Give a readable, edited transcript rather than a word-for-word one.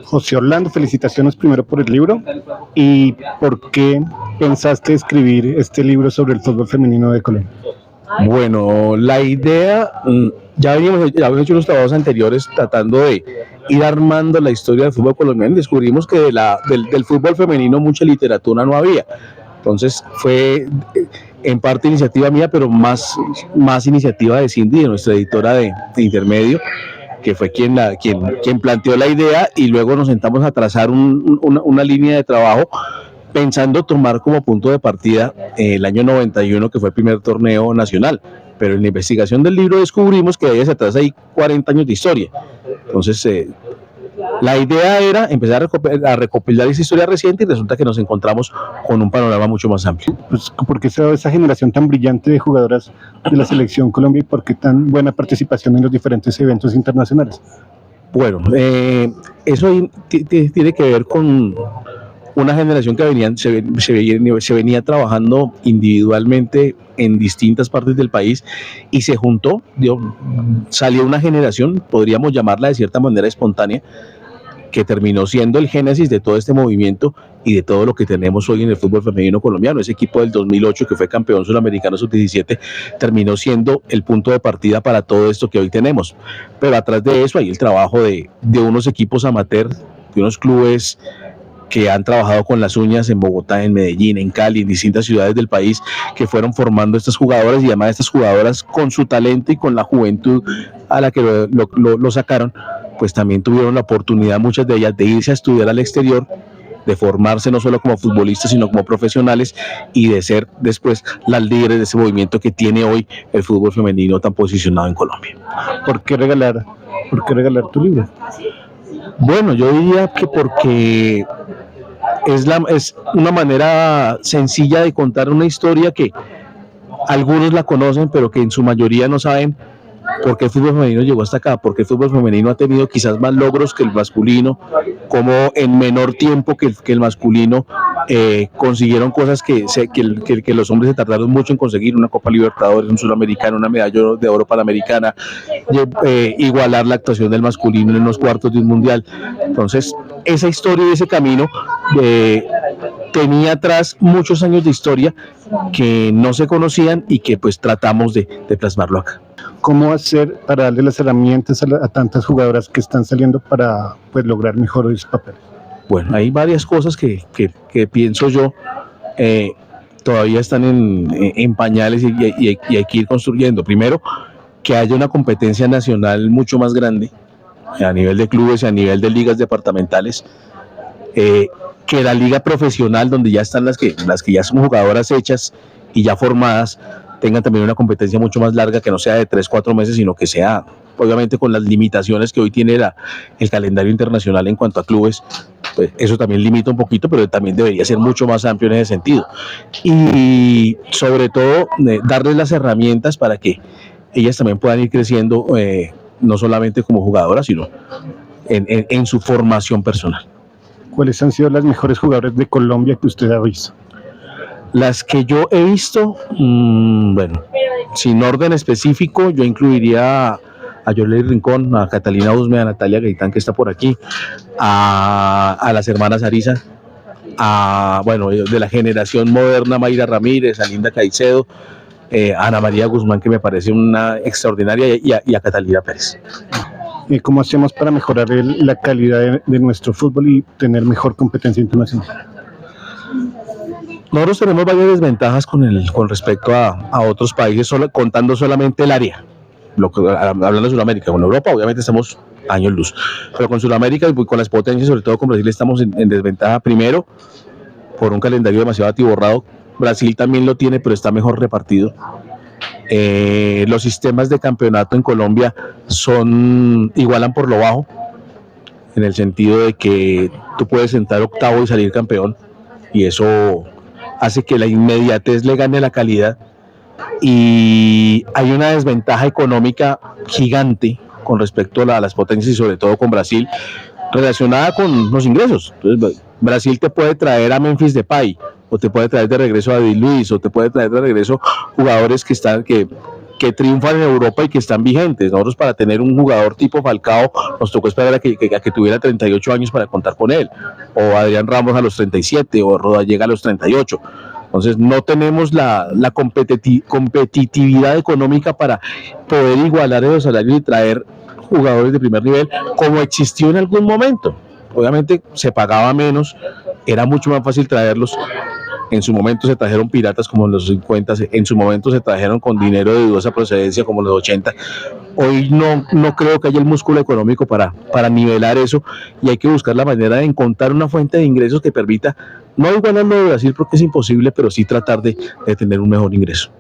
José Orlando, felicitaciones primero por el libro. ¿Y por qué pensaste escribir este libro sobre el fútbol femenino de Colombia? Bueno, la idea, ya habíamos hecho unos trabajos anteriores tratando de ir armando la historia del fútbol colombiano y descubrimos que del fútbol femenino mucha literatura no había. Entonces fue en parte iniciativa mía, pero más iniciativa de Cindy, de nuestra editora de Intermedio, que fue quien planteó la idea, y luego nos sentamos a trazar una línea de trabajo pensando tomar como punto de partida el año 91, que fue el primer torneo nacional. Pero en la investigación del libro descubrimos que ahí hacia atrás hay 40 años de historia. Entonces, la idea era empezar a recopilar esa historia reciente, y resulta que nos encontramos con un panorama mucho más amplio. Pues, ¿por qué se da esa generación tan brillante de jugadoras de la Selección Colombia y por qué tan buena participación en los diferentes eventos internacionales? Bueno, eso tiene que ver con una generación que se venía trabajando individualmente en distintas partes del país y se juntó, salió una generación, podríamos llamarla de cierta manera espontánea, que terminó siendo el génesis de todo este movimiento y de todo lo que tenemos hoy en el fútbol femenino colombiano. Ese equipo del 2008 que fue campeón sudamericano sub-17 terminó siendo el punto de partida para todo esto que hoy tenemos. Pero atrás de eso hay el trabajo de unos equipos amateur, de unos clubes que han trabajado con las uñas en Bogotá, en Medellín, en Cali, en distintas ciudades del país, que fueron formando estas jugadoras, y además estas jugadoras con su talento y con la juventud a la que lo sacaron, pues también tuvieron la oportunidad, muchas de ellas, de irse a estudiar al exterior, de formarse no solo como futbolistas, sino como profesionales, y de ser después las líderes de ese movimiento que tiene hoy el fútbol femenino tan posicionado en Colombia. ¿Por qué regalar tu libro? Bueno, yo diría que porque es una manera sencilla de contar una historia que algunos la conocen, pero que en su mayoría no saben por qué el fútbol femenino llegó hasta acá, porque el fútbol femenino ha tenido quizás más logros que el masculino, como en menor tiempo que el masculino consiguieron cosas que los hombres se tardaron mucho en conseguir: una Copa Libertadores, un Suramericano, una medalla de oro panamericana, igualar la actuación del masculino en los cuartos de un mundial. Entonces, esa historia y ese camino tenía atrás muchos años de historia que no se conocían y que pues tratamos de plasmarlo acá. ¿Cómo hacer para darle las herramientas a tantas jugadoras que están saliendo para pues lograr mejores papeles? Bueno, hay varias cosas que pienso yo todavía están en pañales y hay que ir construyendo. Primero, que haya una competencia nacional mucho más grande a nivel de clubes y a nivel de ligas departamentales, que la liga profesional, donde ya están las que ya son jugadoras hechas y ya formadas, tengan también una competencia mucho más larga, que no sea de 3-4 meses, sino que sea, obviamente con las limitaciones que hoy tiene el calendario internacional en cuanto a clubes, pues eso también limita un poquito, pero también debería ser mucho más amplio en ese sentido. Y sobre todo, darles las herramientas para que ellas también puedan ir creciendo, no solamente como jugadoras, sino en su formación personal. ¿Cuáles han sido las mejores jugadoras de Colombia que usted ha visto? Las que yo he visto, bueno, sin orden específico, yo incluiría a Yoley Rincón, a Catalina Usme, a Natalia Gaitán, que está por aquí, a las hermanas Ariza, bueno, de la generación moderna, Mayra Ramírez, a Linda Caicedo, a Ana María Guzmán, que me parece una extraordinaria, y a Catalina Pérez. ¿Cómo hacemos para mejorar la calidad de nuestro fútbol y tener mejor competencia internacional? Nosotros tenemos varias desventajas con respecto a otros países, contando solamente el área. Hablando de Sudamérica, con Europa obviamente estamos años luz, pero con Sudamérica y con las potencias, sobre todo con Brasil, estamos en desventaja. Primero, por un calendario demasiado atiborrado. Brasil también lo tiene, pero está mejor repartido. Los sistemas de campeonato en Colombia igualan por lo bajo, en el sentido de que tú puedes entrar octavo y salir campeón, y eso hace que la inmediatez le gane la calidad, y hay una desventaja económica gigante con respecto a las potencias, y sobre todo con Brasil, relacionada con los ingresos. Entonces, Brasil te puede traer a Memphis Depay, o te puede traer de regreso a David Luiz, o te puede traer de regreso jugadores que que triunfan en Europa y que están vigentes. Nosotros, para tener un jugador tipo Falcao, nos tocó esperar a que tuviera 38 años para contar con él, o Adrián Ramos a los 37, o Rodallega a los 38. Entonces no tenemos la competitividad económica para poder igualar esos salarios y traer jugadores de primer nivel como existió en algún momento. Obviamente se pagaba menos, era mucho más fácil traerlos. En su momento se trajeron piratas como en los 50, en su momento se trajeron con dinero de dudosa procedencia como en los 80. Hoy no creo que haya el músculo económico para nivelar eso, y hay que buscar la manera de encontrar una fuente de ingresos que permita no igualarlo de Brasil, porque es imposible, pero sí tratar de tener un mejor ingreso.